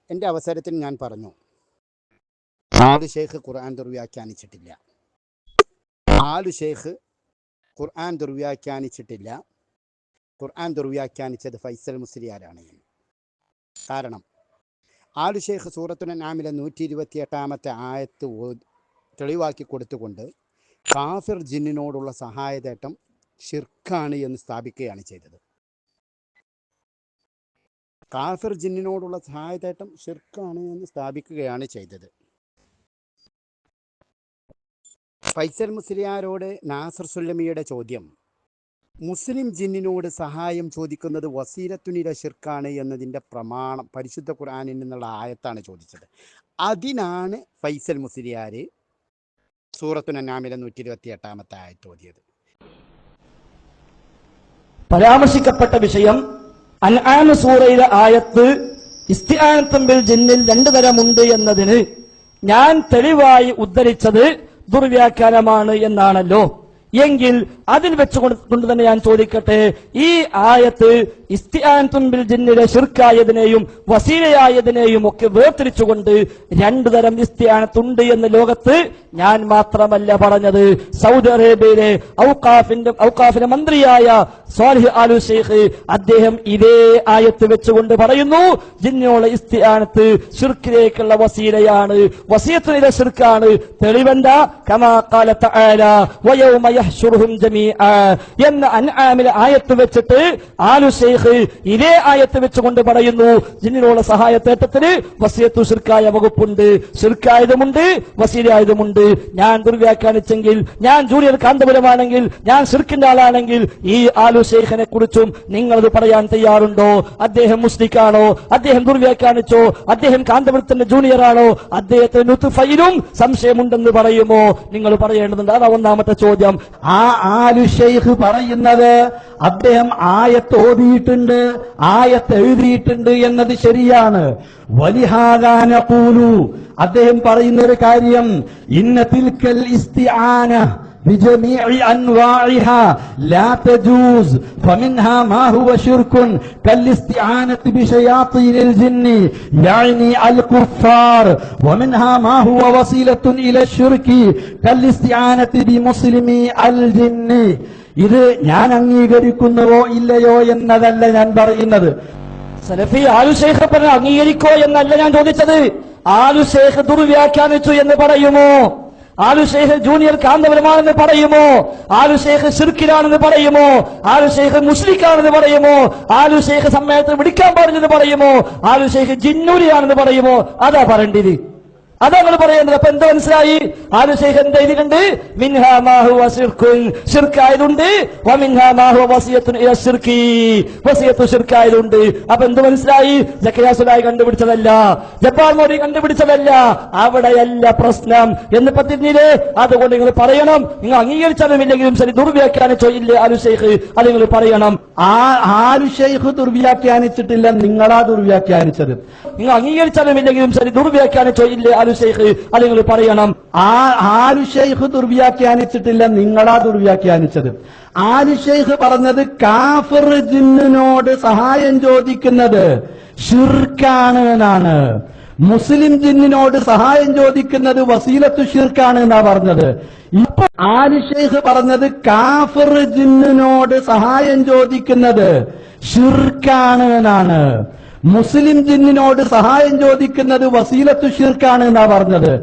എൻ്റെ അവസരത്തിൽ ഞാൻ പറഞ്ഞു, ആലു ഷെയ്ഖ് ഖുർആൻ ദുർവ്യാഖ്യാനിച്ചിട്ടില്ല. ആലു ഷെയ്ഖ് ഖുർആൻ ദുർവ്യാഖ്യാനിച്ചിട്ടില്ല. ഖുർആൻ ദുർവ്യാഖ്യാനിച്ചത് ഫൈസൽ മുസ്ലിയാരാണ്. കാരണം ആലു ഷെയ്ഖ് സൂറത്തുൽ അൻആമിലെ 128 ആയത്ത് തെളിവാക്കി കൊടുത്തുകൊണ്ട് കാഫിർ ജിന്നിനോടുള്ള സഹായതേട്ടം ഷിർക്കാണ് എന്ന് സ്ഥാപിക്കുകയാണ് ചെയ്തത്. കാഫിർ ജിന്നിനോടുള്ള സഹായതേട്ടം ഷിർക്കാണ് എന്ന് സ്ഥാപിക്കുകയാണ് ചെയ്തത്. ഫൈസൽ മുസ്ലിയാരോട് നാസർ സുല്ലമിയുടെ ചോദ്യം, മുസ്ലിം ജിന്നിനോട് സഹായം ചോദിക്കുന്നത് വസീലത്തുനില ഷിർക്കാണ് എന്നതിൻ്റെ പ്രമാണം പരിശുദ്ധ ഖുർആനിൽ നിന്നുള്ള ആയത്താണ് ചോദിച്ചത്. അതിനാണ് ഫൈസൽ മുസ്ലിയാർ സൂറത്തുൽ അൻആമിലെ 128 ആയത്ത് ഓതിയത്. പരാമർശിക്കപ്പെട്ട വിഷയം അൻആം സൂറയിലെ ആയത്ത് ഇസ്തിആനത്തും ബിൽ ജിന്നിൽ 2 തരമുണ്ട് എന്നതിന് ഞാൻ തെളിവായി ഉദ്ധരിച്ചത് ദുർവ്യാഖ്യാനമാണ് എന്നാണല്ലോ. എങ്കിൽ അതിൽ വെച്ചുകൊണ്ട് തന്നെ ഞാൻ ചോദിക്കട്ടെ, ഈ ആയത്ത് ഇസ്തിആനത്തും ബിൽ ജിന്നിലെ ഷിർക്കായതിനെയും വസീലയായതിനെയും ഒക്കെ വേർതിരിച്ചുകൊണ്ട് 2 തരം ഇസ്തിആനത്തുണ്ട് എന്ന് ലോകത്ത് ഞാൻ മാത്രമല്ല പറഞ്ഞത്. സൗദി അറേബ്യയിലെ ഔഖാഫിന്റെ മന്ത്രിയായ സ്വാലിഹ് ആലു ഷെയ്ഖ് അദ്ദേഹം ഇതേ ആയത്ത് വെച്ചുകൊണ്ട് പറയുന്നു, ജിന്നിനുള്ള ഇസ്തിആനത്ത് ഷിർക്കിലേക്കുള്ള വസീലയാണ്, വസിയത്തുനിലെ ഷിർക്കാണ്. തെളിവെന്താ? കമാ ഖാല തആല വയൗമ യഹ്ശുറുഹും ജമീഅ എന്ന അൻആമിലെ ആയത്ത് വെച്ചിട്ട് ആലു ഷെയ്ഖ് ഇതേ ആയത്ത് വെച്ചുകൊണ്ട് പറയുന്നു, ജിന്നിനുള്ള സഹായത്തേട്ടത്തിന് വസിയത്തു ഷിർക്കായ വകുപ്പുണ്ട്, ഷിർക്കായതുമുണ്ട് വസീലയായതുമുണ്ട്. ഞാൻ ദുർവ്യാഖ്യാനിച്ചെങ്കിൽ, ഞാൻ ജൂനിയർ കാന്തപുരമാണെങ്കിൽ, ഞാൻ ഷിർക്കിന്റെ ആളാണെങ്കിൽ ഈ ആലു ഷെയ്ഖിനെ കുറിച്ചും നിങ്ങളത് പറയാൻ തയ്യാറുണ്ടോ? അദ്ദേഹം മുസ്ലിക്കാണോ? അദ്ദേഹം ദുർവ്യാഖ്യാനിച്ചോ? അദ്ദേഹം കാന്തപുരത്തിന്റെ ജൂനിയർ ആണോ? അദ്ദേഹത്തിന് നുത്ഫയിലും സംശയമുണ്ടെന്ന് പറയുമോ? നിങ്ങൾ പറയേണ്ടതുണ്ട്. അതാ ഒന്നാമത്തെ ചോദ്യം. ആ ആലു ഷെയ്ഖ് പറയുന്നത് അദ്ദേഹം ആയത്ത് ഓതിയിട്ടുണ്ട്, ആയത്ത് എഴുതിയിട്ടുണ്ട് എന്നത് ശരിയാണ്. വലിഹാദാ നഖൂലു, അദ്ദേഹം പറയുന്ന ഒരു കാര്യം, ഇന്ന തിൽക്കൽ ഇസ്തിആന بجميع أنواعها لا تجوز فمنها ما هو شرك كالاستعانة بشياطين الجن يعني الكفار ومنها ما هو وسيلة إلى الشرك كالاستعانة بمسلمي الجن. ഇത് ഞാൻ അംഗീകരിക്കുന്നുവോ ഇല്ലയോ എന്നതല്ല ഞാൻ പറയുന്നത്. സലഫി ആലു ഷെയ്ഖ് പറഞ്ഞ അംഗീകരിക്കോ എന്നല്ല ഞാൻ ചോദിച്ചത്. ആലു ഷെയ്ഖ് ദുർവ്യാഖ്യാനിച്ചു എന്ന് പറയുമോ? ആലു ഷെയ്ഖ് ജൂനിയർ കാന്തപുരമാണെന്ന് പറയുമോ? ആലു ഷെയ്ഖ് ഷിർക്കിലാണെന്ന് പറയുമോ? ആലു ഷെയ്ഖ് മുസ്ലിക്കാണെന്ന് പറയുമോ? ആലു ഷെയ്ഖ് സമ്മേളനത്തിൽ വിളിക്കാൻ പാടില്ലെന്ന് പറയുമോ? ആലു ഷെയ്ഖ് ജിന്നൂരിയാണെന്ന് പറയുമോ? അതാ പറയേണ്ടത്, അതാ നിങ്ങൾ പറയേണ്ടത്. അപ്പൊ എന്താ മനസ്സിലായി? ആലു ഷെയ്ഖ് എന്താ ഇതിലുണ്ട്? മിൻഹാ മാ ഹുവ ശിർക്കുൻ, ശിർക്കായതുണ്ട്. വമിൻഹാ മാ ഹുവ വസിയത്തുൻ ഇല ശിർക്കി, വസിയത്തു ശിർക്കായതുണ്ട്. അപ്പൊ എന്ത് മനസ്സിലായി? സക്കറിയ സുലായി കണ്ടുപിടിച്ചതല്ല, ജബ്ബാർ മോദി കണ്ടുപിടിച്ചതല്ല, അവിടെയല്ല പ്രശ്നം എന്ന് പറഞ്ഞില്ലേ? അതുകൊണ്ട് നിങ്ങൾ പറയണം, നിങ്ങൾ അംഗീകരിച്ചാലും ഇല്ലെങ്കിലും ശരി ദുർവ്യാഖ്യാനിച്ചോ ഇല്ലേ ആലു ഷെയ്ഖ്, അത് നിങ്ങൾ പറയണം. ആലു ഷെയ്ഖ് ദുർവ്യാഖ്യാനിച്ചിട്ടില്ല, നിങ്ങളാ ദുർവ്യാഖ്യാനിച്ചത്. നിങ്ങൾ അംഗീകരിച്ചാലും ഇല്ലെങ്കിലും ശരി ദുർവ്യാഖ്യാനിച്ചോ ഇല്ലേ ആലു ഷെയ്ഖ്, അത് നിങ്ങൾ പറയണം. ആലു ഷെയ്ഖ് ദുർവ്യാഖ്യാനിച്ചിട്ടില്ല, നിങ്ങളാ ദുർവ്യാഖ്യാനിച്ചത്. ആലു ഷെയ്ഖ് പറഞ്ഞത് കാഫിർ ജിന്നിനോട് സഹായം ചോദിക്കുന്നത് ഷിർക്കാണ് എന്നാണ്. മുസ്ലിം ജിന്നിനോട് സഹായം ചോദിക്കുന്നത് വസീലത്തു ഷിർക്കാണ് എന്നാ പറഞ്ഞത്. ഇപ്പൊ ആലു ഷെയ്ഖ് പറഞ്ഞത് കാഫിർ ജിന്നിനോട് സഹായം ചോദിക്കുന്നത് ഷിർക്കാണ് എന്നാണ്. മുസ്ലിം ജിന്നിനോട് സഹായം ചോദിക്കുന്നത് വസീലത്തു ഷിർക്കാണ് എന്നാ പറഞ്ഞത്.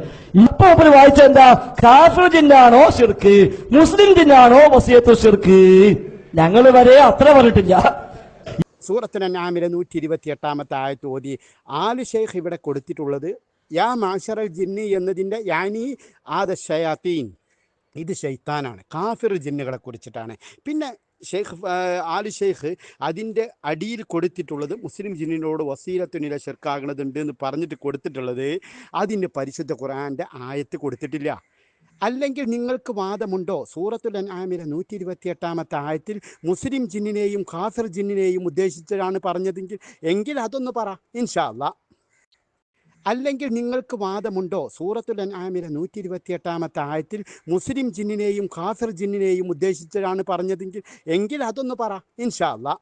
ഇപ്പൊ വായിച്ച എന്താ? കാഫിർ ജിന്നാണോ ഷിർക്ക്, മുസ്ലിം ജിന്നാണോ വസിയത്തു ഷിർക്ക്? ഞങ്ങൾ വരെ അത്ര പറഞ്ഞിട്ടില്ല. സൂറത്തുൽ അൻആമിലെ 128 ആയത്ത് ഓതി ആലു ഷെയ്ഖ് ഇവിടെ കൊടുത്തിട്ടുള്ളത് യാ മാശറൽ ജിന്നി എന്നതിൻ്റെ യാനി ആദ ഷയാത്തീൻ, ഇത് ശൈത്താനാണ്, കാഫിർ ജിന്നുകളെ കുറിച്ചിട്ടാണ്. പിന്നെ ആലു ഷെയ്ഖ് അതിൻ്റെ അടിയിൽ കൊടുത്തിട്ടുള്ളത് മുസ്ലിം ജിന്നിനോട് വസീലത്തുനില ഷിർക്കാകുന്നതുണ്ട് എന്ന് പറഞ്ഞിട്ട് കൊടുത്തിട്ടുള്ളത് അതിൻ്റെ പരിശുദ്ധ ഖുർആൻ്റെ ആയത്ത് കൊടുത്തിട്ടില്ല. അല്ലെങ്കിൽ നിങ്ങൾക്ക് വാദമുണ്ടോ? സൂറത്തുൽ അൻആമിലെ 128 ആയത്തിൽ മുസ്ലിം ജിന്നിനെയും കാഫിർ ജിന്നിനെയും ഉദ്ദേശിച്ചാണ് പറഞ്ഞതെങ്കിൽ എങ്കിൽ അതൊന്ന് പറ ഇൻഷാ അല്ലാഹ്. അല്ലെങ്കിൽ നിങ്ങൾക്ക് വാദമുണ്ടോ? സൂറത്തുൽ അൻആമിലെ 128 ആയത്തിൽ മുസ്ലിം ജിന്നിനെയും കാഫിർ ജിന്നിനെയും ഉദ്ദേശിച്ചാണ് പറഞ്ഞതെങ്കിൽ എങ്കിൽ അതൊന്ന് പറ ഇൻഷാ അല്ലാഹ്.